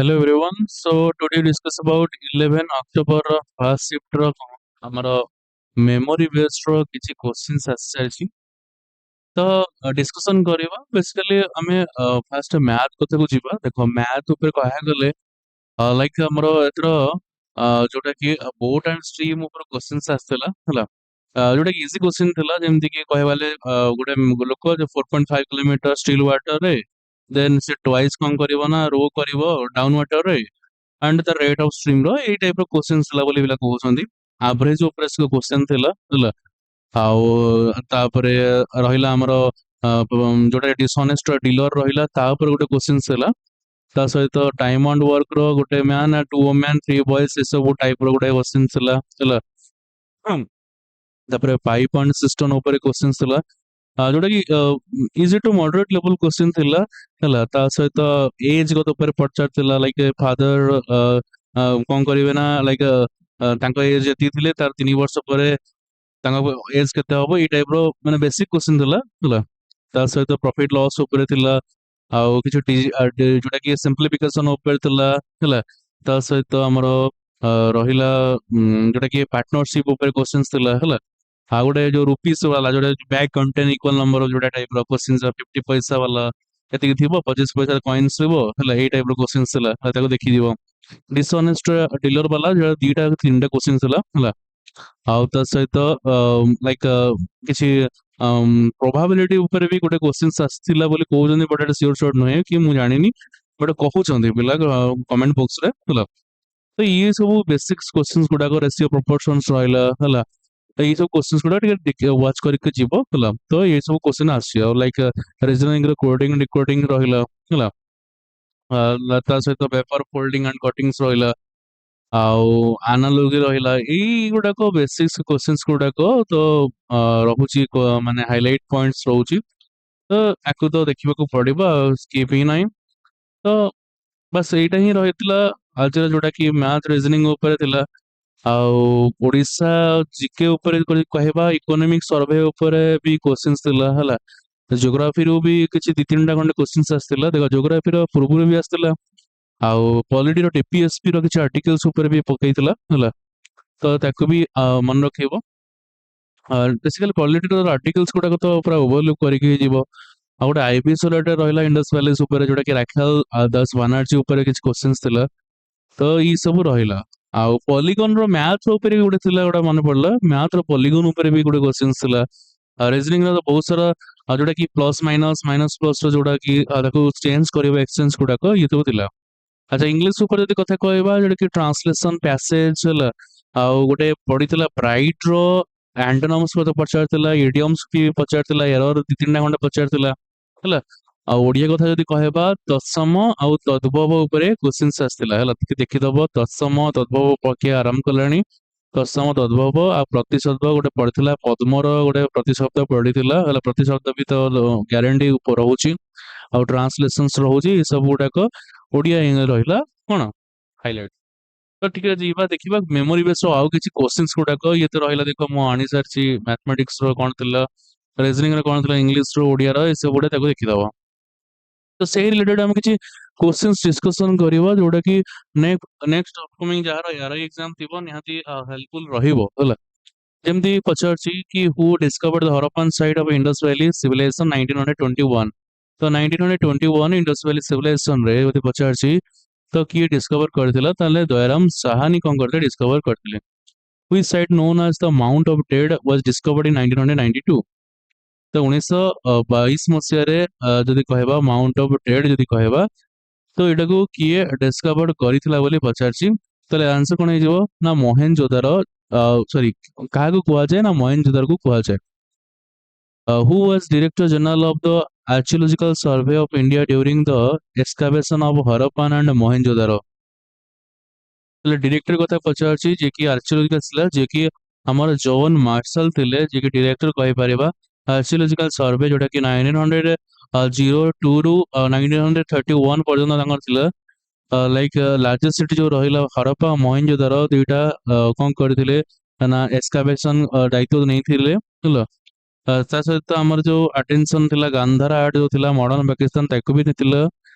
Hello everyone. So today we discuss about 11 October first shift ର ଆମର memory based ର କିଛି questions ଆସିସାରିଛି। ତ discussion କରିବା basically ଆମେ first math କଥାକୁ ଯିବା। ଦେଖ math ଉପରେ କହିବାକୁ ଗଲେ like ଆମର ଏଥର ଯୋଉଟା କି boat and stream ଉପରେ questions ଆସିଥିଲା ହେଲା। ଯୋଉଟା କି easy question ଥିଲା ଯେମିତି କି କହିବା ଗଲେ ଗୋଟେ ଲୋକ ଯୋଉ 4.5 କିଲୋମିଟର still water ରେ then ସେ twice କଣ କରିବ ନା row କରିବ down water ରେ and the rate of stream ର ଏଇ type ର questions ଥିଲା ବୋଲି ପିଲା କହୁଛନ୍ତି। average ଉପରେ ସେ question ଥିଲା ହେଲା। ଆଉ ତାପରେ ରହିଲା ଆମର ଯୋଉଟା dishonest dealer ରହିଲା ତା ଉପରେ ଗୋଟେ questions ଥିଲା। ତା ସହିତ time and work ର ଗୋଟେ man and two women three boys ଏସବୁ type ର ଗୋଟେ questions ଥିଲା ହେଲା। ତାପରେ ପାଇପ୍ ଆଣ୍ଡ ସିଷ୍ଟମ ଉପରେ କ୍ୱେଶ୍ଚିନ୍ ଥିଲା ଯୋଉଟା କି easy to moderate level question ଥିଲା ହେଲା। ତା ସହିତ ଏଜ୍ ଗତ ଉପରେ ପଚାରିଥିଲା ଲାଇକ୍ ଫାଦର କଣ କରିବେ ନା ଲାଇକ୍ ତାଙ୍କ ଏଜ୍ ଯେତିକି ଥିଲେ ତାର 3 ବର୍ଷ ପରେ ତାଙ୍କ ଏଜ୍ କେତେ ହବ ଏଇ ଟାଇପ ର ମାନେ ବେସିକ୍ କ୍ୱେଶ୍ଚିନ୍ ଥିଲା ହେଲା। ତା ସହିତ ପ୍ରଫିଟ୍ ଲସ୍ ଉପରେ ଥିଲା ଆଉ କିଛି ଯୋଉଟା କି ସିମ୍ପ୍ଲିଫିକେସନ ଉପରେ ଥିଲା ହେଲା। ତା ସହିତ ଆମର ରହିଲା ଯୋଉଟା କି ପାର୍ଟନରସିପ ଉପରେ କ୍ୱେଶ୍ଚିନ୍ସ ଥିଲା ହେଲା। ଆଉ ଗୋଟେ ଯୋଉ ରୁପିସ୍ ବାଲା ଯୋଉଟା ବ୍ୟାଗ୍ କଣ୍ଟେନ୍ ଇକ୍ୱାଲ ନମ୍ବର ଯୋଉଟା ଟାଇପ ର କ୍ୱେଶ୍ଚିନ୍ସ 50 ପଇସା ବାଲା ଏତିକି ଥିବ 25 ପଇସା କଏନ୍ସ ଥିବ ହେଲା ଏଇ ଟାଇପ ର କ୍ୱେଶ୍ଚିନ୍ସ ଥିଲା ତାକୁ ଦେଖିଯିବ। ଡିସଅନେଷ୍ଟ ଡିଲର ବାଲା ଯୋଉଟା ଦିଟା ତିନିଟା କ୍ୱେଶ୍ଚିନ୍ସ ଥିଲା ହେଲା। ଆଉ ତା ସହିତ ଲାଇକ୍ କିଛି ପ୍ରୋବାବିଲିଟି ଉପରେ ବି ଗୋଟେ କ୍ୱେଶ୍ଚିନ୍ସ ଆସିଥିଲା ବୋଲି କହୁଛନ୍ତି ବଟ୍ ଏଟା ସିଓର ସର୍ଟ ନୁହେଁ କି ମୁଁ ଜାଣିନି ବଟ୍ କହୁଛନ୍ତି ପିଲା କମେଣ୍ଟ ବକ୍ସରେ ହେଲା। ତ ଇଏ ସବୁ ବେସିକ୍ସ କ୍ୱେଶ୍ଚିନ୍ସ ଗୁଡାକ ରେସିଓ ପ୍ରପୋର୍ସନ୍ସ ରହିଲା ହେଲା। ତ ଏଇ ସବୁ କ୍ୱେଶ୍ଚିନ୍ସ ଗୁଡା ଟିକେ ୱାଚ୍ କରିକି ଯିବ ହେଲା। ତ ଏଇ ସବୁ କ୍ୱେଶ୍ଚିନ୍ ଆସିଛି ଆଉ ଲାଇକ୍ ରିଜନିଂ ର କୋଡିଂ ଡିକୋଡିଂ ରହିଲା ହେଲା। ତା ସହିତ ପେପର ଫୋଲ୍ଡିଂ ଆଣ୍ଡ କଟିଂସ ରହିଲା ଆଉ ଆନାଲୋଜି ରହିଲା ଏଇଗୁଡାକ ବେସିକ୍ସ କ୍ୱେଶ୍ଚିନ୍ସ ଗୁଡାକ ତ ରହୁଛି ମାନେ ହାଇଲାଇଟ ପଏଣ୍ଟସ୍ ରହୁଛି। ତ ଆକୁ ତ ଦେଖିବାକୁ ପଡିବ ଆଉ ସ୍କିପ୍ ହିଁ ନାହିଁ। ତ ବାସ୍ ଏଇଟା ହିଁ ରହିଥିଲା ଆଜିର ଯୋଉଟା କି ମ୍ୟାଥ ରିଜନିଂ ଉପରେ ଥିଲା। ଆଉ ଓଡିଶା ଜିକେ ଉପରେ ଯଦି କହିବା ଇକୋନୋମିକ ସର୍ଭେ ଉପରେ ବି କ୍ୱେଶ୍ଚିନ୍ସ ଥିଲା ହେଲା। ଜିଓଗ୍ରାଫିରୁ ବି କିଛି ଦି ତିନିଟା ଖଣ୍ଡେ କ୍ୱେଶ୍ଚିନ୍ସ ଆସିଥିଲା ଦେଖ ଜିଓଗ୍ରାଫିର ପୂର୍ବରୁ ବି ଆସିଥିଲା। ଆଉ ପଲିଟିର ଟିପିଏସପି ର କିଛି ଆର୍ଟିକଲ୍ସ ଉପରେ ବି ପକେଇଥିଲା ହେଲା। ତ ତାକୁ ବି ମନେ ରଖିବ। ବେସିକାଲି ପଲିଟିର ଆର୍ଟିକଲ୍ସ ଗୁଡାକ ତ ପୁରା ଓଭରଲୁକ୍ କରିକି ଯିବ। ଆଉ ଗୋଟେ ଆଇପିଏସ୍ ରହିଲା ଇଣ୍ଡସ୍ ଭ୍ୟାଲିଜ୍ ଉପରେ ଯୋଉଟା କି ରାଖାଲ ଦାସ ବାନାର୍ଜୀ ଉପରେ କିଛି କ୍ୱେଶ୍ଚିନ୍ସ ଥିଲା। ତ ଏଇ ସବୁ ରହିଲା। ଆଉ ପଲିଗନ ର ମ୍ୟାଥ ଉପରେ ବି ଗୋଟେ ଥିଲା ଗୋଟେ ମନେ ପଡିଲା ମ୍ୟାଥ ର ପଲିଗନ ଉପରେ ବି ଗୋଟେ କ୍ୱେଶ୍ଚିନ୍ସ ଥିଲା। ରିଜନିଂ ର ବହୁତ ସାରା ଯୋଉଟା କି ପ୍ଲସ୍ ମାଇନସ୍ ମାଇନସ୍ ପ୍ଲସ୍ ର ଯୋଉଟା କି ତାକୁ ଚେଞ୍ଜ କରିବ ଏକ୍ସଚେଞ୍ଜ ଗୁଡାକ ଇଏ ସବୁ ଥିଲା। ଆଚ୍ଛା ଇଂଲିଶ ଉପରେ ଯଦି କଥା କହିବା ଯୋଉଟା କି ଟ୍ରାନ୍ସଲେସନ ପ୍ୟାସେଜ ହେଲା। ଆଉ ଗୋଟେ ପଡିଥିଲା ବ୍ରାଇଟ ର ଆଣ୍ଟୋନମସ୍ ମଧ୍ୟ ପଚାରିଥିଲା ଇଡିୟମ୍ସ ବି ପଚାରିଥିଲା ଏରର ଦି ତିନିଟା ଖଣ୍ଡେ ପଚାରିଥିଲା ହେଲା। ଆଉ ଓଡିଆ କଥା ଯଦି କହିବା ତତ୍ସମ ଆଉ ତଦ୍ଭବ ଉପରେ କ୍ୱେଶ୍ଚିନ୍ସ ଆସିଥିଲା ହେଲା। ଟିକେ ଦେଖିଦବ ତତ୍ସମ ତଦ୍ଭବ ପକେଇବା ଆରମ୍ଭ କଲାଣି। ତତ୍ସମ ତଦ୍ଭବ ଆଉ ପ୍ରତିଶବ୍ଦ ଗୋଟେ ପଡିଥିଲା ପଦ୍ମର ଗୋଟେ ପ୍ରତିଶବ୍ଦ ପଡିଥିଲା ହେଲା। ପ୍ରତିଶବ୍ଦ ବି ତ ଗ୍ୟାରେଣ୍ଟି ରହୁଛି ଆଉ ଟ୍ରାନ୍ସଲେସନ୍ସ ରହୁଛି ଏ ସବୁ ଗୁଡାକ ଓଡିଆ ରହିଲା କଣ ହାଇଲାଇଟ। ତ ଟିକେ ଯିବା ଦେଖିବା ମେମୋରି ବେସ୍ ଆଉ କିଛି କ୍ୱେଶ୍ଚିନ୍ସ ଗୁଡାକ ଇଏ ତ ରହିଲା ଦେଖ ମୁଁ ଆଣିସାରିଛି ମ୍ୟାଥମେଟିକ୍ସ ର କଣ ଥିଲା ରିଜନିଂ ର କଣ ଥିଲା ଇଂଲିଶ ର ଓଡିଆର ଏସବୁ ଗୁଡା ତାକୁ ଦେଖିଦବ। ତ ସେଇ ରିଲେଟେଡ ଆମେ କିଛି କ୍ୱେଶ୍ଚିନ୍ସ ଡିସ୍କସନ କରିବା ଯୋଉଟା କି ନେକ୍ସଟ ଅପକମିଂ ଯାହାର ଏଆରଆଇ ଏକ୍ସାମ ଥିବ ନିହାତି ହେଲ୍ପଫୁଲ ରହିବ ହେଲା। ଯେମିତି ପଚାରୁଛି କି who discovered the Harappan site of Indus valley civilisation 1921। ତ 1921 ଇଣ୍ଡସ୍ ଭ୍ୟାଲି ସିଭିଲାଇଜେସନ ରେ ଯଦି ପଚାରୁଛି ତ କିଏ ଡିସ୍କଭର କରିଥିଲା ତାହେଲେ ଦୟାରାମ ସାହାନୀ କଣ କରିଥିଲେ ଡିସ୍କଭର କରିଥିଲେ। Which site known as the Mount of Dead was discovered in 1992? ତ 1922 ମସିହାରେ ଯଦି କହିବା ମାଉଣ୍ଟ ଅଫ ଡେଡ୍ ଯଦି କହିବା ତ ଏଇଟାକୁ କିଏ ଡିସ୍କଭର କରିଥିଲା ବୋଲି ପଚାରିଛି। ତାହେଲେ ଆନ୍ସର କଣ ହେଇଯିବ ନା ମହେନଜୋଦାର ସରି କାହାକୁ କୁହାଯାଏ ନା ମହେନଜୋଦାରକୁ କୁହାଯାଏ। Who was Director General of the Archaeological Survey of India during the excavation of Harappan and Mohenjo-daro? ତାହେଲେ ଡିରେକ୍ଟର କଥା ପଚାରୁଛି ଯିଏକି ଆର୍ଚିଓଲୋଜିକାଲ ଥିଲା ଯିଏକି ଆମର ଜୋନ୍ ମାର୍ଶାଲ ଥିଲେ ଯିଏକି ଡିରେକ୍ଟର କହିପାରିବା ଆର୍ଚିଓଲୋଜିକାଲ ସର୍ଭେ ଯୋଉଟା କି 1902 ରୁ 1931 ପର୍ଯ୍ୟନ୍ତ ତାଙ୍କର ଥିଲା। ଲାଇକ୍ ଲାର୍ଜେଷ୍ଟ ସିଟି ଯୋଉ ରହିଲା ହରପ୍ପା ମହେଞ୍ଜୋଦାରୋ ଦୁଇଟା କଣ କରିଥିଲେ ନା ଏକ୍ସକାଭେସନ ଦାୟିତ୍ୱ ନେଇଥିଲେ ହେଲା। ତା ସହିତ ଆମର ଯୋଉ ଆଟେନସନ ଥିଲା ଗାନ୍ଧାର ଆର୍ଟ ଯୋଉ ଥିଲା ମଡର୍ନ ପାକିସ୍ତାନ ତାକୁ ବି ନେଇଥିଲା।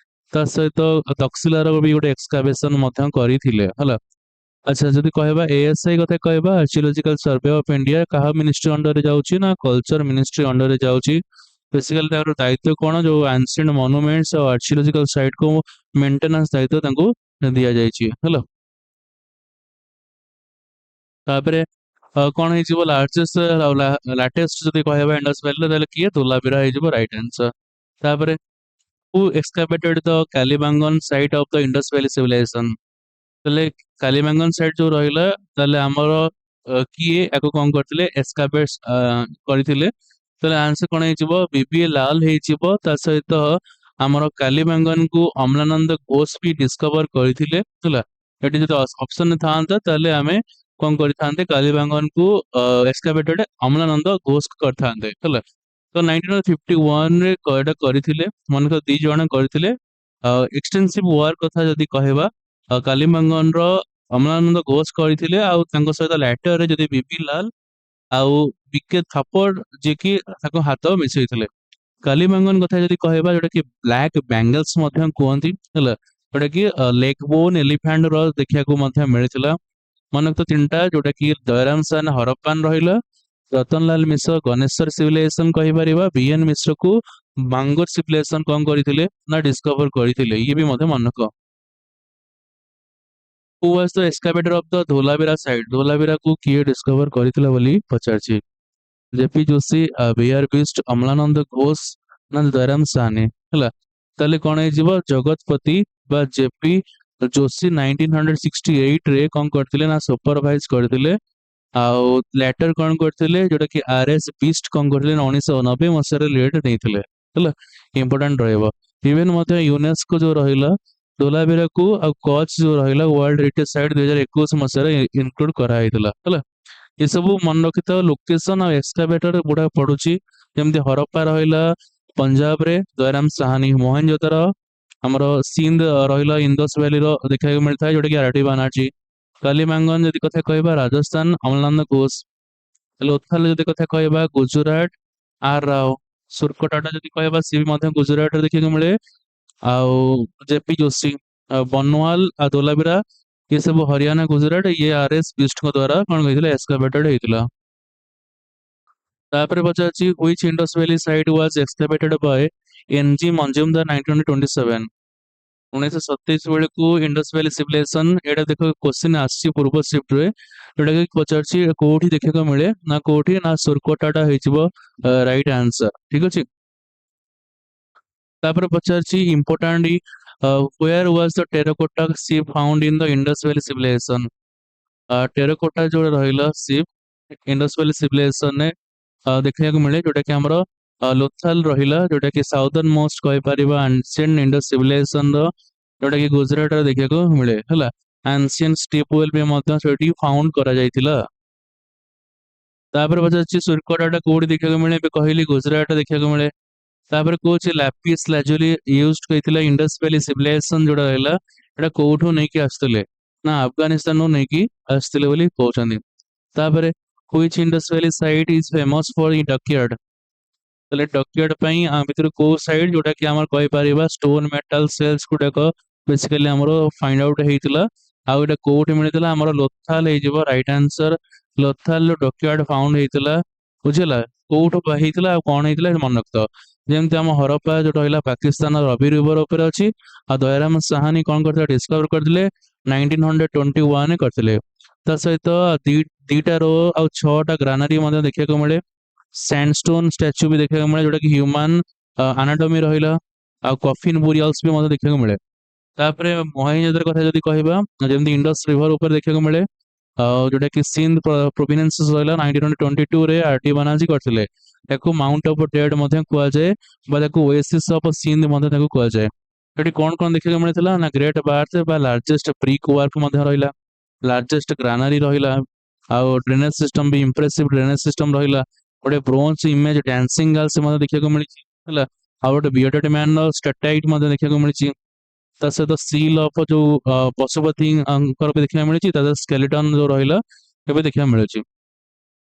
ତା ସହିତ ତକ୍ସିଲାର ବି ଗୋଟେ ଏକ୍ସକାଭେସନ ମଧ୍ୟ କରିଥିଲେ ହେଲା। ଆଚ୍ଛା ଯଦି କହିବା ଏଏସ୍ଆଇ କଥା କହିବା ଆର୍କିଓଲୋଜିକାଲ ସର୍ଭେ ଅଫ ଇଣ୍ଡିଆ କାହା ମିନିଷ୍ଟ୍ରି ଅଣ୍ଡରରେ ଯାଉଛି ନା କଲଚର ମିନିଷ୍ଟ୍ରି ଅଣ୍ଡରରେ ଯାଉଛି। ବେସିକାଲି ତାଙ୍କର ଦାୟିତ୍ୱ କଣ ଯୋଉ ଆନ୍ସିଏଣ୍ଟ ମନୁମେଣ୍ଟସ ଆଉ ଆର୍କିଓଲୋଜିକାଲ ସାଇଟ୍ କୁ ମେଣ୍ଟେନାନ୍ସ ଦାୟିତ୍ୱ ତାଙ୍କୁ ଦିଆଯାଇଛି ହେଲା। ତାପରେ କଣ ହେଇଯିବ ଲାର୍ଜେଷ୍ଟ ଲାଟେଷ୍ଟ ଯଦି କହିବା ଇଣ୍ଡସ୍ ଭ୍ୟାଲିରେ ତାହେଲେ କିଏ ଧୋଲାବିରା ହେଇଯିବ ରାଇଟ ଆନ୍ସର। ତାପରେ who excavated the Kalibangan site of the Indus Valley Civilization? ତାହେଲେ କାଲିବାଙ୍ଗନ ସାଇଟ୍ ଯୋଉ ରହିଲା ତାହେଲେ ଆମର କିଏ ୟାକୁ କଣ କରିଥିଲେ ଏସ୍କାଭେଟ କରିଥିଲେ। ତାହେଲେ ଆନ୍ସର କଣ ହେଇଯିବ ବିବି ଲାଲ ହେଇଯିବ। ତା ସହିତ ଆମର କାଲିବାଙ୍ଗନକୁ ଅମଲାନନ୍ଦ ଘୋଷ ବି ଡିସ୍କଭର କରିଥିଲେ ହେଲା। ଏଠି ଯଦି ଅପସନ ଥାନ୍ତା ତାହେଲେ ଆମେ କଣ କରିଥାନ୍ତେ କାଲିବାଙ୍ଗନକୁ ଏସ୍କାଭେଟେଡ ଅମଲାନନ୍ଦ ଘୋଷ କରିଥାନ୍ତେ ହେଲା। ତ 1951 ରେ ଏଇଟା କରିଥିଲେ ମନେକର 2 ଜଣ କରିଥିଲେ। ଏକ୍ସଟେନ୍ସିଭ ୱାର୍କ କଥା ଯଦି କହିବା କାଲିବାଙ୍ଗନର ଅମଲାନନ୍ଦ ଘୋଷ କରିଥିଲେ ଆଉ ତାଙ୍କ ସହିତ ଲ୍ୟାଟରରେ ଯଦି ବିପି ଲାଲ ଆଉ ବିକେ ଥାପଡ ଯିଏକି ତାଙ୍କ ହାତ ମିଶେଇଥିଲେ। କାଲିବାଙ୍ଗନ କଥା ଯଦି କହିବା ଯୋଉଟା କି ବ୍ଲାକ୍ ବ୍ୟାଙ୍ଗଲ୍ସ ମଧ୍ୟ କୁହନ୍ତି ହେଲା। ଯୋଉଟା କି ଲେଗ ବୋନ ଏଲିଫାଣ୍ଟ ର ଦେଖିବାକୁ ମଧ୍ୟ ମିଳିଥିଲା। ମନେକ 3ଟା ଯୋଉଟା କି ଦୟରାମ ସାନ ହରପ୍ପାନ ରହିଲା, ରତନଲାଲ ମିଶ୍ର ଗଣେଶ୍ୱର ସିଭିଲାଇଜେସନ କହିପାରିବା, ବିଏନ ମିଶ୍ରକୁ ବାଙ୍ଗର ସିଭିଲାଇଜେସନ କଣ କରିଥିଲେ ନା ଡିସ୍କଭର କରିଥିଲେ ଇଏ ବି ମଧ୍ୟ ମନେକ। Who was the excavator of the ଧୋଲାବିରା ସାଇଟ୍? ଧୋଲାବିରାକୁ କିଏ ଡିସ୍କଭର କରିଥିଲା ବୋଲି ପଚାରିଛି। ଜେପି ଯୋଶୀ, ବିଆର ବିଷ୍ଟ, ଅମଲାନନ୍ଦ ଘୋଷ ନା ଦୟରାମ ସାହାନି ହେଲା। ତାହେଲେ କଣ ହେଇଯିବ ଜଗତପତି ବା ଜେପି ଯୋଶୀ 1968 ରେ କଣ କରିଥିଲେ ନା ସୁପରଭାଇଜ କରିଥିଲେ। ଆଉ ଲେଟର କଣ କରିଥିଲେ ଯୋଉଟା କି ଆରଏସ୍ ବିଷ୍ଟ କଣ କରିଥିଲେ ନା 1990 ମସିହାରେ ଲିଡ୍ ନେଇଥିଲେ ହେଲା। ଇମ୍ପୋର୍ଟାଣ୍ଟ ରହିବ। ଇଭେନ ମଧ୍ୟ ୟୁନେସ୍କୋ ଯୋଉ ରହିଲା ଧୋଲାବିରାକୁ ଆଉ କଚ୍ଛ ଯୋଉ ରହିଲା ୱାର୍ଲଡ ହେରିଟେଜ ସାଇଟ୍ 2021 ମସିହାରେ ଇନକ୍ଲୁଡ କରାହେଇଥିଲା ହେଲା। ଏସବୁ ମନେ ରଖିଥାଅ ଲୋକେସନ ଆଉ ଏକ୍ସକାଭେଟର ଗୁଡା ପଡୁଛି। ଯେମିତି ହରପ୍ପା ରହିଲା ପଞ୍ଜାବରେ ଦୟରାମ ସାହାନି, ମହେଞ୍ଜୋଦାର ଆମର ସିନ୍ଧ ରହିଲା ଇନ୍ଦୋସ ଭ୍ୟାଲିର ଦେଖିବାକୁ ମିଳିଥାଏ ଯୋଉଟା କି ଆରଡି ବାନାର୍ଜୀ। କାଲିବାଙ୍ଗନ ଯଦି କଥା କହିବା ରାଜସ୍ଥାନ ଅମଲାନନ୍ଦ ଘୋଷ। ଲୋଥାଲ ଯଦି କଥା କହିବା ଗୁଜୁରାଟ ଆର ରାଓ। ସୁରକୋଟାଟା ଯଦି କହିବା ସିଏ ବି ମଧ୍ୟ ଗୁଜୁରାଟରେ ଦେଖିବାକୁ ମିଳେ। ଆଉ ଜେପି ଯୋଶୀ ବନୱାଲ ଆଉ ଧୋଲାବିରା ये सब हरियाणा गुजरात ये आरएस बिष्टଙ୍କ ଦ୍ୱାରା କଣ ହେଇଥିଲା ଏକ୍ସକାଭେଟେଡ ହେଇଥିଲା। ତାପରେ ପଚାରୁଛି which Indus Valley site was excavated by NG ମଞ୍ଜୁମଦାର 1927? 1927 ବେଳକୁ ଇଣ୍ଡସ୍ ଭ୍ୟାଲି ସିଭିଲାଇଜେସନ ଏଇଟା ଦେଖ କ୍ୱେଶ୍ଚିନ୍ ଆସିଛି ପୂର୍ବ ସିଫ୍ଟରେ ଯୋଉଟା କି ପଚାରୁଛି କୋଉଠି ଦେଖିବାକୁ ମିଳେ ନା କୋଉଠି ନା ସୁରକୋଟାଟା ହେଇଯିବ ରାଇଟ ଆନ୍ସର ଠିକ ଅଛି। ତାପରେ ପଚାରୁଛି important where was the terracotta ship found in the Indus Valley civilization? Terracotta ଯୋଉ ରହିଲା ଶିପ୍ ଇଣ୍ଡସ୍ ଭ୍ୟାଲି ସିଭିଲାଇଜେସନରେ ଦେଖିବାକୁ ମିଳେ ଯୋଉଟା କି ଆମର ଲୋଥାଲ ରହିଲା ଯୋଉଟା କି ସାଉଦର୍ନ ମୋଷ୍ଟ କହିପାରିବା ଆନ୍ସିଏଣ୍ଟ ଇଣ୍ଡସ୍ ସିଭିଲାଇଜେସନର ଯୋଉଟା କି ଗୁଜରାଟରେ ଦେଖିବାକୁ ମିଳେ ହେଲା। ଆନ୍ସିଏଣ୍ଟ ଷ୍ଟିପ୍ ୱେଲ୍ ବି ମଧ୍ୟ ସେଠି ଫାଉଣ୍ଡ କରାଯାଇଥିଲା। ତାପରେ ପଚାରୁଛି ସୁରକୋଟାଟା କୋଉଠି ଦେଖିବାକୁ ମିଳେ ଏବେ କହିଲି ଗୁଜରାଟରେ ଦେଖିବାକୁ ମିଳେ। ତାପରେ କହୁଛି ଲାପିସ ଲାଜୁଲି ୟୁଜ ହେଇଥିଲା ଇଣ୍ଡସ୍ ଭ୍ୟାଲି ସିଭିଲାଇଜେସନ ଯୋଉଟା ରହିଲା ଏଟା କୋଉଠୁ ନେଇକି ଆସିଥିଲେ ନା ଆଫଗାନିସ୍ତାନରୁ ନେଇକି ଆସିଥିଲେ ବୋଲି କହୁଛନ୍ତି। ତାପରେ which Indus Valley site is famous for the dockyard? ତାହେଲେ ଡକୟାର୍ଡ ପାଇଁ ଭିତରୁ କୋଉ ସାଇଡ୍ ଯୋଉଟା କି ଆମର କହିପାରିବା ଷ୍ଟୋନ ମେଟାଲ ସେଲ୍ସ ଗୁଡାକ ବେସିକାଲି ଆମର ଫାଇଣ୍ଡ ଆଉଟ୍ ହେଇଥିଲା। ଆଉ ଏଇଟା କୋଉଠି ମିଳିଥିଲା ଆମର ଲୋଥାଲ ହେଇଯିବ ରାଇଟ ଆନ୍ସର। ଲୋଥାଲ ଡକୟାର୍ଡ ଫାଉଣ୍ଡ ହେଇଥିଲା ବୁଝିଲା। କୋଉଠୁ ହେଇଥିଲା ଆଉ କଣ ହେଇଥିଲା ମନେ ରଖିଥାଅ। ଯେମିତି ଆମ ହରପ୍ପା ଯୋଉ ରହିଲା ପାକିସ୍ତାନ ରବି ରିଭର ଉପରେ ଅଛି ଆଉ ଦୟରାମ ସାହାନି କଣ କରିଥିଲେ ଡିସ୍କଭର କରିଥିଲେ 1921 କରିଥିଲେ। ତା ସହିତ ଦିଟା ରୋ ଆଉ 6ଟା ଗ୍ରାନାରୀ ମଧ୍ୟ ଦେଖିବାକୁ ମିଳେ। ସ୍ୟାଣ୍ଡଷ୍ଟୋନ ଷ୍ଟାଚ୍ୟୁ ବି ଦେଖିବାକୁ ମିଳେ ଯୋଉଟା କି ହ୍ୟୁମାନ ଆନାଟୋମି ରହିଲା। ଆଉ କଫିନ ବୁରିଆଲ୍ସ ବି ମଧ୍ୟ ଦେଖିବାକୁ ମିଳେ। ତାପରେ ମହେଞ୍ଜୋଦାର କଥା ଯଦି କହିବା ଯେମିତି ଇଣ୍ଡସ୍ ରିଭର ଉପରେ ଦେଖିବାକୁ ମିଳେ ଯୋଉଟା କି ସିନ୍ଧ ପ୍ରୋଭିନେନ୍ସେସ୍ ରହିଲା 1922ରେ ଆରଡି ବାନାର୍ଜୀ କରିଥିଲେ। ତାକୁ ମାଉଣ୍ଟ ଅଫ ଡେଡ୍ ମଧ୍ୟ କୁହାଯାଏ ବା ତାକୁ ଓଏସିସ୍ ଅଫ ସିନ୍ଧ ମଧ୍ୟ ତାକୁ କୁହାଯାଏ। ସେଠି କଣ କଣ ଦେଖିବାକୁ ମିଳିଥିଲା ନା ଗ୍ରେଟ୍ ବାର୍ଥ ବା ଲାର୍ଜେଷ୍ଟ ବ୍ରିକ୍ ୱାର୍କ ମଧ୍ୟ ରହିଲା, ଲାର୍ଜେଷ୍ଟ ଗ୍ରାନାରୀ ରହିଲା, ଆଉ ଡ୍ରେନେଜ ସିଷ୍ଟମ ବି ଇମ୍ପ୍ରେସିଭ ଡ୍ରେନେଜ ସିଷ୍ଟମ ରହିଲା। ଗୋଟେ ବ୍ରୋଞ୍ଜ ଇମେଜ ଡ୍ୟାନ୍ସିଂ ଗାର୍ଲସ ମଧ୍ୟ ଦେଖିବାକୁ ମିଳିଛି ହେଲା। ଆଉ ଗୋଟେ ବିୟର୍ଡେଡ ମ୍ୟାନ ର ଷ୍ଟାଟାଇଟ ମଧ୍ୟ ଦେଖିବାକୁ ମିଳିଛି। ତା ସହିତ ସିଲ୍ ଅଫ ଯୋଉ ପଶୁପତିଙ୍କର ବି ଦେଖିବାକୁ ମିଳିଛି ତା ସହିତ ସ୍କେଲିଟନ ଯୋଉ ରହିଲା ଏବେ ଦେଖିବାକୁ ମିଳୁଛି।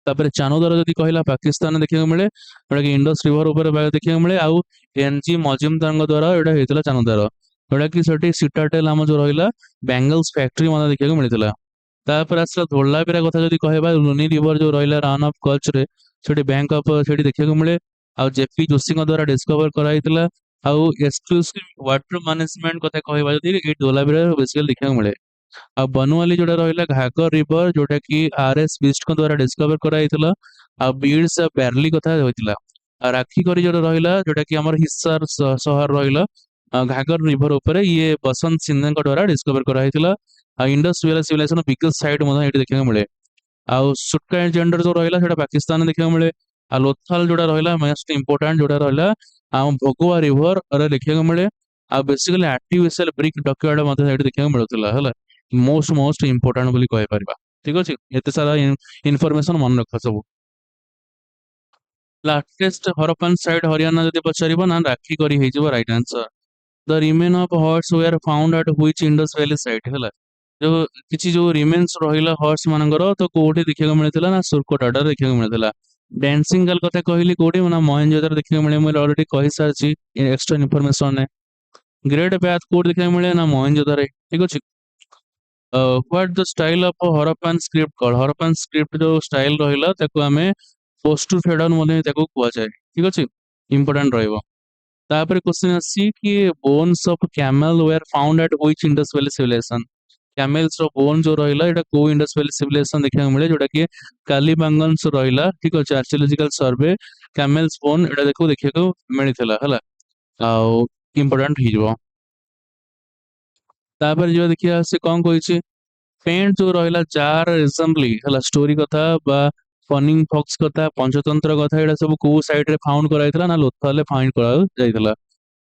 ତାପରେ ଚାନୁଦାର ଯଦି କହିଲା ପାକିସ୍ତାନ ଦେଖିବାକୁ ମିଳେ ଯୋଉଟା କି ଇଣ୍ଡସ୍ ରିଭର ଉପରେ ଦେଖିବାକୁ ମିଳେ। ଆଉ ଏନଜି ମଜୁମଦାରଙ୍କ ଦ୍ୱାରା ଏଇଟା ହେଇଥିଲା ଚାନୁଦାର। जोटा कि सेठी सिटाडेल आम जो रहा बेंगल्स फैक्ट्री मतलब देखा मिलता। तापर आसला धोलाबिरा कथा जदि कहबा लुनी रिवर जो रहा रन ऑफ कच्छ रे सेठी बैंक ऑफ सेठी देखा मिले। आ जेपी जोशी द्वारा डिस्कवर कराइला। आउ एक्सक्लूसिव वाटर मैनेजमेंट कथा कहबा जदि ए धोलाबिरा बेसिकली देखा मिले। आ बनवाली जोटा रहा घाघर रिवर जोटा कि आर.एस. बिस्ट द्वारा डिस्कवर कराइला। आ बीड्स बैरली कथा होइतिला। आ राखी करी जोटा रहा जोटा कि हमर हिसार शहर रहा घाघर रिवर ऊपर ये बसंत सिंह द्वारा डिस्कवर कराइला। आ Indus valley civilisation biggest site ये देखा मिले। आउ सुटका जेंडर जो रहा है पाकिस्तान देखा मिले। आ लोथाल जोटा रहा मोस्ट इंपोर्टाट जोटा रहा आम भोगवा रिवर देखा मिले। आ बेसिकली आर्टिफिशियल ब्रिक डॉक्यूमेंट देखा मिलूला है मोस्ट मोस्ट इंपोर्टाट बोली कहि परिबा। ठीक अछि एते सारा इनफॉरमेशन मन रख सब। लाटेस्ट हरप्पन साइट हरियाणा जदि पचारिबो ना राखी करी हे जिवो right answer. The remain of horse were found at which Indus valley site है जो किछि जो रिमेन्स रहिला हॉर्स मानकर तो कोठी देखा मिलता ना सुरकोटाटा देखा मिलता। डांसिंग गर्ल कथा कहली कोठी ना मोहनजोदड़ो देखा मिले मुझे ऑलरेडी कहि सारछि एक्स्ट्रा इनफॉरमेशन ने। ग्रेट बाथ कोड देखा मिले ना मोहनजोदड़ो ठीक अछि। What the style of Harappan script called Harappan script जो स्टाइल रहिला ताको हमें पोस्ट टू फेडन मने ताको कुआ जाय ठीक अछि इंपोर्टेंट रहइबो। तापर क्वेश्चन आसी कि bones of camel were found at which Indus valley civilisation. Camels रो बोन जो रहिला एटा को इंडस वैली सिविलाइजेशन देखा मिले जोटा कि कालीबांगन्स रहिला ठीक अछि आर्कियोलॉजिकल सर्वे कैमेल्स बोन एटा देखा को मिलिथिला हला। आ इंपोर्टेंट हिजबो। तापर जो देखिया से कौन कहिछि पेंट जो रहा जार एसेंबली है स्टोरी कथा बा फनिंग फॉक्स कथा पंचतंत्र कथा एटा सब को साइड रे फाउंड कराइतला ना लोथाले फाइंड करा जाइतला।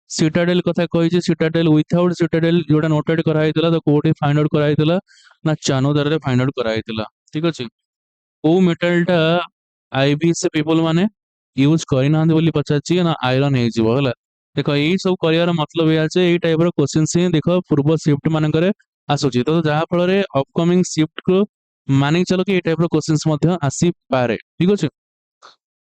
सिटाडेल कथा कहिछि सिटाडेल विथआउट सिटाडेल जोटा नोटेड कराइतला तो कोठी फाइंड आउट कराइतला ना चानोदर रे फाइंड आउट कराइतला। ठीक अछि को मेटलटा आईबीएस पीपल माने यूज करि नाहंदी बोली पचाछि ना आयरन हे जिवो हला। देखो यही सब करियार मतलब या जे एई टाइप रो क्वेश्चंस ही देखो पूर्व शिफ्ट मानकरे आसुची तो जहाँ फल अपकमिंग शिफ्ट को मानिक चलो कि टाइप क्वेश्चंस आसी पारे ठीक अच्छे।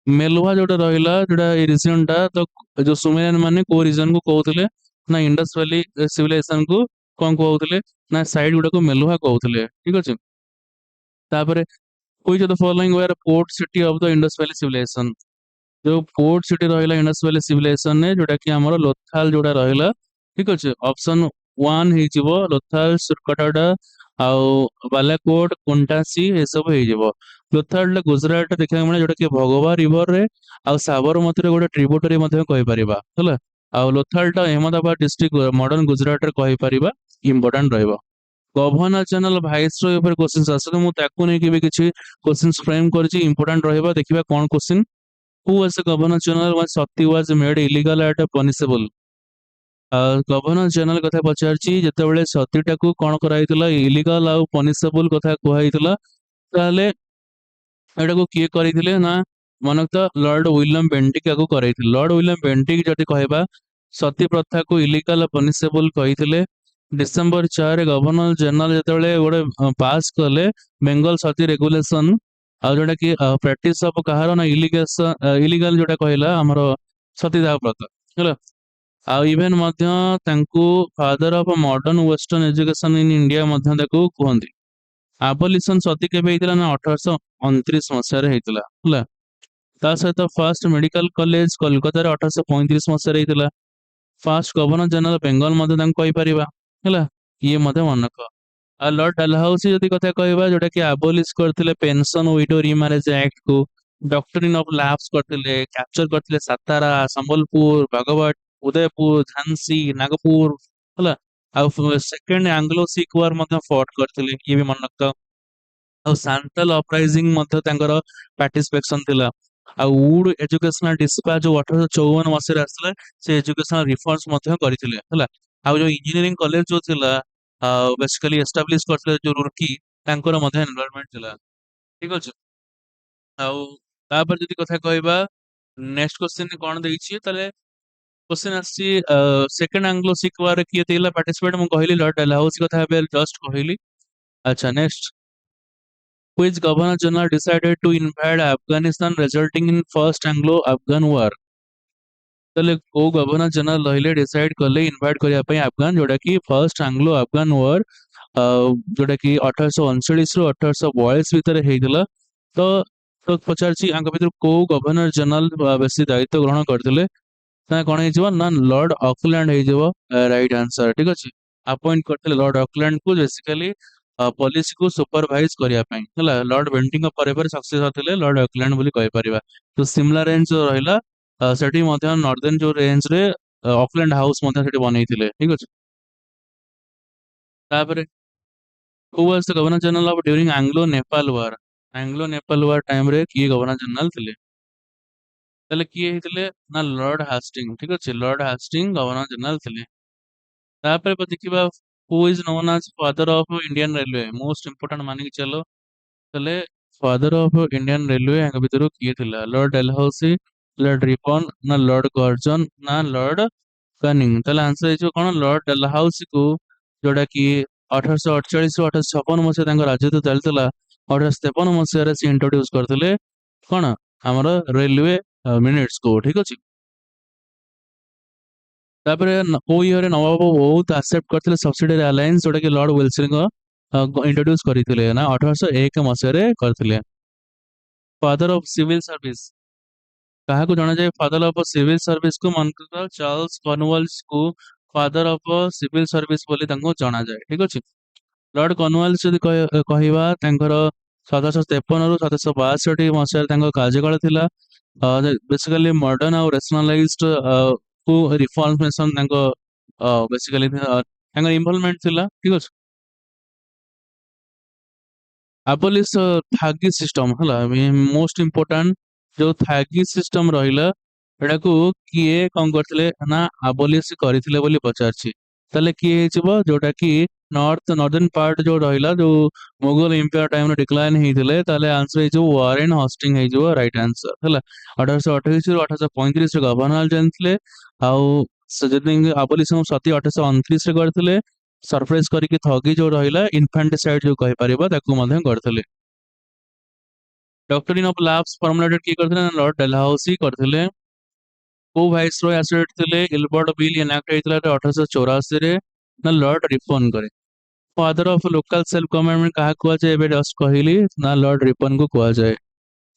मेलुहा जोटा रहा जोटा रिजन टा तो जो सुमेरियन माने को रीजन को कहते ना इंडस वैली सिविलाइजेशन को कौन कहते ना साइड गुड़ा को मेलुहा कहते ठीक अच्छे। तापर which of the following were port city of the Indus valley civilization. जो पोर्ट सिटी रहा इंडस वैली सिविलाइजेशन ने जोटा कि हमर लोथाल जोटा रहा ठीक अच्छे ऑप्शन वन हो लोथाल सुरकटाटा आउ बालाकोट कुंटासी ये सब हो। लोथाल गुजरात देखा मिले जोटा कि भगवा रिवर रे आउ साबरमती रे गोटे ट्रिब्यूटरी कहि परिबा हला। आउ लोथाल अहमदाबाद डिस्ट्रिक्ट मॉडर्न गुजरात रे कहि परिबा इंपोर्टेंट रहइबो। गवर्नर जनरल भाइसरॉय ऊपर क्वेश्चंस आसे मु ताकू नै कि किछि क्वेश्चंस फ्रेम करछि इंपोर्टेंट रहइबा देखिबा कोन question. Who was the governor general when sati was made illegal at punishable. Governor general कथा पचारछि जेतेबेले सतीटाकू कोन कराइतला इलीगल आउ पनिशेबल कथा कुहाइतला ताले एटा को किए करिथिले ना मनक तो लॉर्ड विलियम बेंटिक को कराइथिले। लॉर्ड विलियम बेंटिक जति कहबा सती प्रथा को इलीगल पनिशेबल कहिथिले। डिसेंबर 4 गवर्नर जनरल जेतेबेले गोटे पास कले बेंगल सती रेगुलेशन आ जोटा कि प्रैक्टिस ऑफ कहार ना इलीगल जोटा कहला हमर सतीदाह प्रथा ହେଲା। ଆଉ ଇଭେନ ମଧ୍ୟ ତାଙ୍କୁ father of modern western education in India ମଧ୍ୟ ତାକୁ କୁହନ୍ତି। ଆବଲିସନ ସତୀ କେବେ ହେଇଥିଲା ନା 1829 ମସିହାରେ ହେଇଥିଲା ହେଲା। ତା ସହିତ ଫାର୍ଷ୍ଟ ମେଡିକାଲ କଲେଜ କୋଲକାତାରେ 1835 ମସିହାରେ ହେଇଥିଲା। ଫାର୍ଷ୍ଟ ଗଭର୍ଣ୍ଣର ଜେନେରାଲ ବେଙ୍ଗଲ ମଧ୍ୟ ତାଙ୍କୁ କହିପାରିବା ହେଲା। ଇଏ ମଧ୍ୟ ମନେ ରଖ। ଆଉ ଲର୍ଡ ଡାଲହାଉସି ଯଦି କଥା କହିବା ଯୋଉଟା କି ଆବଲିଶ କରିଥିଲେ पेंशन विडो रिमैरेज एक्ट को डॉक्ट्रिन ऑफ लैप्स करथिले कैप्चर करथिले सातारा संबलपुर भगवत उदयपुर झांसी नागपुर ହେଲା। ଆଉ ସେକେंड ଆଙ୍ଗ୍ଲୋ ଶିଖ ୱାର ମଧ୍ୟ ଫଟ୍ କରିଥିଲେ ଇଏ ବି ମନେ ରଖ। ଆଉ ସାନ୍ତାଲ ଅପରାଇଜିଂ ମଧ୍ୟ ତାଙ୍କର ପାର୍ଟିସିପେସନ ଥିଲା। ଆଉ ଉଡ ଏଜୁକେଶନାଲ ଡିସ୍ପାଚ ଯୋଉ 1854 ମସିହାରେ ଆସିଥିଲା ସେ ଏଜୁକେଶନାଲ ରିଫର୍ମସ ମଧ୍ୟ କରିଥିଲେ ହେଲା। ଆଉ ଯୋଉ ଇଞ୍ଜିନିୟରିଂ କଲେଜ ଯୋଉ ଥିଲା ବେସିକାଲି ଏଷ୍ଟାବ୍ଲିଶ କରିଥିଲେ ଯୋଉ ରୁର୍କି ତାଙ୍କର ମଧ୍ୟ ଏନଭାରमेଣ୍ଟ ଥିଲା ଠିକ ଅଛି। ଆଉ ତାପରେ ଯଦି କଥା କହିବା ନେକ୍ସଟ क्वेश्चन କଣ ଦେଇଛି ତାହେଲେ क्वेश्चन आसी सेकंड आंग्लो सिख वार किए ଥିଲା पार्टिसिपेट ମୁଁ କହିଲି ଲର୍ଡ ଡାଲହାଉସି କଥା ଏବେ ଜस्ट କହିଲି। अच्छा next which governor general decided to invade Afghanistan resulting in first Anglo-Afghan war। ତାହେଲେ କୋଉ ଗଭର୍ଣ୍ଣର ଜେନେରାଲ ରହିଲେ ଡିସାଇଡ କଲେ ଇନଭାଇଟ କରିବା ପାଇଁ ଆଫଗାନ, ଯୋଉଟା କି ଫର୍ଷ୍ଟ ଆଙ୍ଗ୍ଲୋ ଆଫଗାନ ୱାର, ଯୋଉଟା କି 1839 ରୁ 1842 ଭିତରେ ହେଇଥିଲା। ତ ତ ପଚାରୁଛି ଆଙ୍କ ଭିତରୁ କୋଉ ଗଭର୍ଣ୍ଣର ଜେନେରାଲ ବେଶୀ ଦାୟିତ୍ୱ ଗ୍ରହଣ କରିଥିଲେ? ନା କଣ ହେଇଯିବ ନା ଲର୍ଡ ଅକଲ୍ୟାଣ୍ଡ ହେଇଯିବ ରାଇଟ ଆନ୍ସର। ଠିକ ଅଛି, ଆପଏଣ୍ଟ କରିଥିଲେ ଲର୍ଡ ଅକଲ୍ୟାଣ୍ଡ କୁ ବେସିକାଲି ପଲିସିକୁ ସୁପରଭାଇଜ କରିବା ପାଇଁ ହେଲା। ଲର୍ଡ ବେଣ୍ଟିଙ୍କ ପରେ ପରେ ସକ୍ସେସର ଥିଲେ ଲର୍ଡ ଅକଲ୍ୟାଣ୍ଡ ବୋଲି କହିପାରିବା। ତ ସିମଲା ରେଞ୍ଜ ଯୋଉ ରହିଲା, ସେଠି ମଧ୍ୟ ନର୍ଦର୍ନ ଯୋଉ ରେଞ୍ଜରେ ଅକଲ୍ୟାଣ୍ଡ ହାଉସ ମଧ୍ୟ ସେଠି ବନେଇଥିଲେ। ଠିକ ଅଛି, ତାପରେ who was the governor general of during Anglo Nepal war? Anglo Nepal war ଟାଇମରେ କିଏ ଗଭର୍ଣ୍ଣର ଜେନେରାଲ ଥିଲେ? ତାହେଲେ କିଏ ହେଇଥିଲେ ନା ଲର୍ଡ ହାଷ୍ଟିଙ୍ଗ। ଠିକ ଅଛି, ଲର୍ଡ ହାଷ୍ଟିଙ୍ଗ ଗଭର୍ଣ୍ଣର ଜେନେରାଲ ଥିଲେ। ତାପରେ ଦେଖିବା ହୁ ଇଜ ନୋନ୍ ଆଜ father of Indian railway, most important ମାନିକି ଚାଲ। ତାହେଲେ ଫାଦର ଅଫ ଇଣ୍ଡିଆନ ରେଲୱେ ୟାଙ୍କ ଭିତରୁ କିଏ ଥିଲା? ଲର୍ଡ ଡେଲହାଉସି, ଲର୍ଡ ରିପନ, ନା ଲର୍ଡ କର୍ଜନ, ନା ଲର୍ଡ କାନିଂ? ତାହେଲେ ଆନ୍ସର ହେଇଯିବ କଣ ଲର୍ଡ ଡେଲହାଉସି କୁ, ଯୋଉଟା କି 1848 ରୁ 1856 ତାଙ୍କ ରାଜତ୍ୱ ଚାଲିଥିଲା। 1853 ସେ ଇଣ୍ଟ୍ରୋଡ୍ୟୁସ କରିଥିଲେ କଣ ଆମର ରେଲୱେ ମିନିଟ୍ସ କୁ। ଠିକ ଅଛି, ତାପରେ କୋଉ ଇୟରରେ ନବାବ ବୌଦ୍ଧ ଆକ୍ସେପ୍ଟ କରିଥିଲେ ସବସିଡିଆରୀ ଆଲାଏନ୍ସ, ଯୋଉଟା କି ଲର୍ଡ ୱିଲସନଙ୍କ ଇଣ୍ଟ୍ରୋଡ୍ୟୁସ କରିଥିଲେ ନା 1801 କରିଥିଲେ। ଫାଦର ଅଫ ସିଭିଲ ସର୍ଭିସ କାହାକୁ ଜଣାଯାଏ ଫାଦର ଅଫ ସିଭିଲ ସର୍ଭିସ କୁ? ମନେକର ଚାର୍ଲସ କର୍ନୱାଲିସ କୁ ଫାଦର ଅଫ ସିଭିଲ ସର୍ଭିସ ବୋଲି ତାଙ୍କୁ ଜଣାଯାଏ। ଠିକ ଅଛି, ଲର୍ଡ କର୍ନୱାଲିସ ଯଦି କହିବା ତାଙ୍କର 1753 ରୁ 1762 ତାଙ୍କ କାର୍ଯ୍ୟକାଳ ଥିଲା। ବେସିକାଲି ମଡର୍ନ ଆଉ ରେସନାଲାଇଜ୍ଡ କୁ ରିଫର୍ମେସନ ତାଙ୍କ ବେସିକାଲି ତାଙ୍କ ଇନଭଲଭମେଣ୍ଟ ଥିଲା। ଠିକ ଅଛି, ଆବଲିଶ ଥାଗି ସିଷ୍ଟମ ହେଲା, ମୋଷ୍ଟ ଇମ୍ପୋର୍ଟାଣ୍ଟ ଯୋଉ ଥାଗି ସିଷ୍ଟମ ରହିଲା ଏଟାକୁ କିଏ କଣ କରିଥିଲେ ନା ଆବଲିଶ କରିଥିଲେ ବୋଲି ପଚାରିଛି। ତାହେଲେ କିଏ ହେଇଯିବ? ଯୋଉଟା କି ନର୍ଦର୍ନ ପାର୍ଟ ଯୋଉ ରହିଲା, ଯୋଉ ମୋଗଲ ଏମ୍ପାୟର ଟାଇମରେ ଡିକ୍ଲାଇନ ହେଇଥିଲେ, ତାହେଲେ ଆନ୍ସର ହେଇଯିବ ୱାରେନ ହଷ୍ଟିଙ୍ଗ ହେଇଯିବ ରାଇଟ ଆନ୍ସର ହେଲା। 1828 ରୁ 1835 ଗଭର୍ଣ୍ଣର ଜାଣିଥିଲେ। ଆଉ ସେ ଯଦି ଆବଲିସନ ସତୀ 1829 କରିଥିଲେ। ସରପ୍ରାଇଜ କରିକି ଥଗି ଯୋଉ ରହିଲା ଇନଫାଣ୍ଟିସାଇଡ୍ ଯୋଉ କହିପାରିବା ତାକୁ ମଧ୍ୟ କରିଥିଲେ। ଡକ୍ଟରିନ ଅଫ ଲାଭସ ଫର୍ମୁଲେଟେଡ କିଏ କରିଥିଲେ? ନା ଲର୍ଡ ଡେଲହାଉସି କରିଥିଲେ। କୋଉ ଭାଇସରୟ ଆସୋସିଏଟ ଥିଲେ? ଇଲବର୍ଟ ବିଲ୍ ଏନାକ୍ଟ ହେଇଥିଲା 1884 ରେ, ନା ଲର୍ଡ ରିପନ କରେ। Father of local self government କାହାକୁ କୁହାଯାଏ? ଏବେ ଜଷ୍ଟ କହିଲି, ନା ଲର୍ଡ ରିପନ କୁ କୁହାଯାଏ।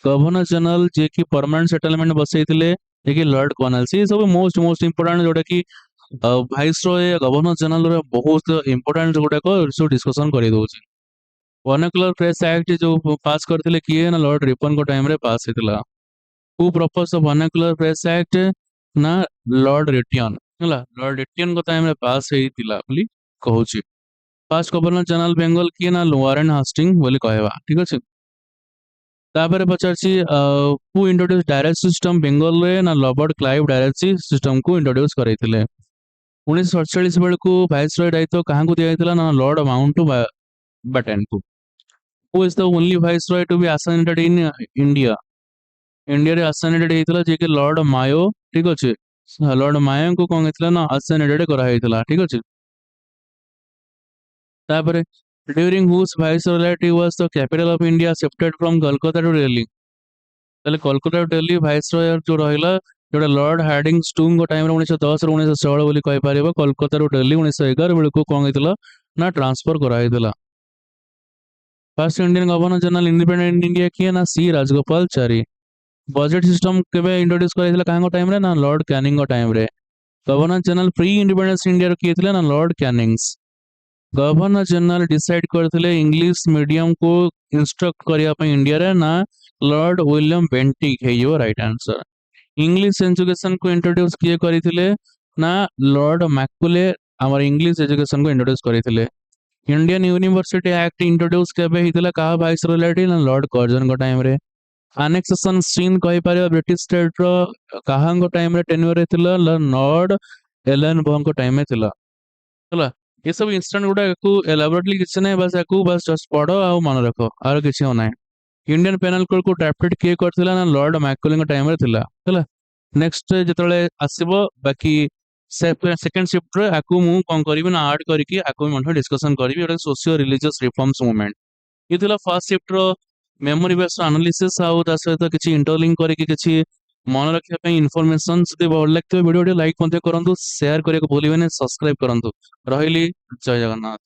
ଗଭର୍ଣ୍ଣର ଜେନେରାଲ ଯିଏକି ପରମାନେଣ୍ଟ ସେଟଲମେଣ୍ଟ ବସେଇଥିଲେ, ଯିଏକି ଲର୍ଡ କର୍ଣ୍ଣୱାଲିସ। ଏ ସବୁ ମୋଷ୍ଟ ଇମ୍ପୋର୍ଟାଣ୍ଟ ଯୋଉଟା କି ଭାଇସରୟ ଗଭର୍ଣ୍ଣର ଜେନେରାଲ ର ବହୁତ ଇମ୍ପୋର୍ଟାଣ୍ଟ ଯୋଉଟାକ ସବୁ ଡିସ୍କସନ କରିଦଉଛି। ଭର୍ଣ୍ଣାକ୍ୟୁଲର ପ୍ରେସ ଆକ୍ଟ ଯୋଉ ପାସ୍ କରିଥିଲେ କିଏ? ନା ଲର୍ଡ ରିପନଙ୍କ ଟାଇମରେ ପାସ୍ ହେଇଥିଲା। ହୁ ପ୍ରପୋଜ ଦ ଭର୍ଣ୍ଣାକ୍ୟୁଲର ପ୍ରେସ ଆକ୍ଟ? ନା ଲର୍ଡ ରିଟିୟନ ହେଲା, ଲର୍ଡ ରିଟିୟନଙ୍କ ଟାଇମରେ ପାସ୍ ହେଇଥିଲା ବୋଲି କହୁଛି। ଫାର୍ଷ୍ଟ ଗଭର୍ଣ୍ଣର ଜେନେରାଲ ବେଙ୍ଗଲ କିଏ? ନା ୱାରେନ ହାଷ୍ଟିଙ୍ଗ ବୋଲି କହିବା। ଠିକ ଅଛି, ତାପରେ ପଚାରିଛି ହୁ ଇଣ୍ଟ୍ରୋଡ୍ୟୁସ ଡାଇରେକ୍ଟ ସିଷ୍ଟମ ବେଙ୍ଗଲରେ? ନା ରବର୍ଟ କ୍ଲାଇଭ ଡାଇରେକ୍ଟ ସିଷ୍ଟମକୁ ଇଣ୍ଟ୍ରୋଡ୍ୟୁସ କରିଥିଲେ। 1947 ବେଳକୁ ଭାଇସରୟ ଦାୟିତ୍ୱ କାହାକୁ ଦିଆଯାଇଥିଲା? ନା ଲର୍ଡ ମାଉଣ୍ଟ ବାଟେନକୁ। Who is the only viceroy to be assassinated in India? ଇଣ୍ଡିଆରେ ଆସାସିନେଟେଡ ହେଇଥିଲା ଯିଏକି ଲର୍ଡ ମାୟୋ। ଠିକ ଅଛି, ଲର୍ଡ ମାୟୋଙ୍କୁ କଣ ହେଇଥିଲା ନା ଆସାସିନେଟେଡ କରାହେଇଥିଲା। ଠିକ ଅଛି, ତାପରେ during whose viceroyalty was the capital of India shifted from Kolkata to Delhi? ତାହେଲେ କୋଲକାତା ଟୁ ଦିଲ୍ଲୀ ଭାଇସରୟ ଯୋଉ ରହିଲା, ଯୋଉଟା ଲର୍ଡ ହାର୍ଡିଙ୍ଗ ଷ୍ଟୁଙ୍କ ଟାଇମରେ 1910 ରୁ 1916 ବୋଲି କହିପାରିବ। କୋଲକାତାରୁ ଦିଲ୍ଲୀ 1911 ବେଳକୁ କଣ ହେଇଥିଲା ନା ଟ୍ରାନ୍ସଫର କରାହେଇଥିଲା। First Indian governor general independent India କିଏ? ନା ସି ରାଜଗୋପାଳଚାରୀ। ବଜେଟ ସିଷ୍ଟମ କେବେ ଇଣ୍ଟ୍ରୋଡ୍ୟୁସ କରାଯାଇଥିଲା କାହାଙ୍କ ଟାଇମରେ? ନା ଲର୍ଡ କ୍ୟାନିଂଙ୍କ ଟାଇମରେ। ଗଭର୍ଣ୍ଣର ଜେନେରାଲ ପ୍ରି ଇଣ୍ଡିପେଣ୍ଡେନ୍ସ ଇଣ୍ଡିଆର କିଏ ଥିଲେ? ନା ଲର୍ଡ କ୍ୟାନିଂସ। ଗଭର୍ଣ୍ଣର ଜେନେରାଲ ଡିସାଇଡ କରିଥିଲେ ଇଂଲିଶ ମିଡିୟମକୁ ଇନଷ୍ଟ୍ରକ୍ଟ କରିବା ପାଇଁ ଇଣ୍ଡିଆରେ? ନା ଲର୍ଡ ୱିଲିୟମ ବେଣ୍ଟିକ ହେଇଯିବ ରାଇଟ ଆନ୍ସର। ଇଂଲିଶ ଏଜୁକେସନକୁ ଇଣ୍ଟ୍ରୋଡ୍ୟୁସ କିଏ କରିଥିଲେ? ନା ଲର୍ଡ ମାକୁଲେ ଆମର ଇଂଲିଶ ଏଜୁକେସନକୁ ଇଣ୍ଟ୍ରୋଡ୍ୟୁସ କରିଥିଲେ। ଇଣ୍ଡିଆନ ୟୁନିଭର୍ସିଟି ଆକ୍ଟ ଇଣ୍ଟ୍ରୋଡ୍ୟୁସ କେବେ ହେଇଥିଲା କାହା ଭାଇସରୟଟି? ନା ଲର୍ଡ କର୍ଜନଙ୍କ ଟାଇମରେ। ଆନେକ୍ସେସନ ସିନ୍ କହିପାରିବା ବ୍ରିଟିଶ ଷ୍ଟେଟର କାହାଙ୍କ ଟାଇମରେ ଟେନ୍ୟୁରରେ ଥିଲା? ଲର୍ଡ ଏଲେନ ବୋଙ୍କ ଟାଇମରେ ଥିଲା ହେଲା। ଏସବୁ ଇନଷ୍ଟାଣ୍ଟ ଗୁଡା ୟାକୁ ଏଲାବୋରେଟଲି କିଛି ନାହିଁ, ବାସ୍ ୟାକୁ ବାସ୍ ଜଷ୍ଟ ପଢ ଆଉ ମନେ ରଖ, ଆଉ କିଛି ଆଉ ନାହିଁ। ଇଣ୍ଡିଆନ ପେନାଲ କୋଡକୁ ଡ୍ରାଫ୍ଟେଡ କିଏ କରିଥିଲା? ନା ଲର୍ଡ ମାକୁଲେଙ୍କ ଟାଇମରେ ଥିଲା ହେଲା। ନେକ୍ସଟ ଯେତେବେଳେ ଆସିବ ବାକି ସେକେଣ୍ଡ ସିଫ୍ଟରେ ଆକୁ ମୁଁ କଣ କରିବି ନା ଆଡ କରିକି ଆକୁ ମଧ୍ୟ ଡିସ୍କସନ କରିବି। ଗୋଟେ ସୋସିଓ ରିଲିଜିୟସ ରିଫର୍ମସ ମୁଭମେଣ୍ଟ ଇଏ ଥିଲା ଫାର୍ଷ୍ଟ ସିଫ୍ଟର ମେମୋରି ବେସ୍ଡ ଆନାଲିସିସ୍, ଆଉ ତା ସହିତ କିଛି ଇଣ୍ଟରଲିଙ୍କ କରିକି କିଛି मन रखिया इनफॉरमेशन जदि भल लगे वीडियो लाइक करंतु शेयर करने को भूलिए सब्सक्राइब करंतु रहिली जय जगन्नाथ।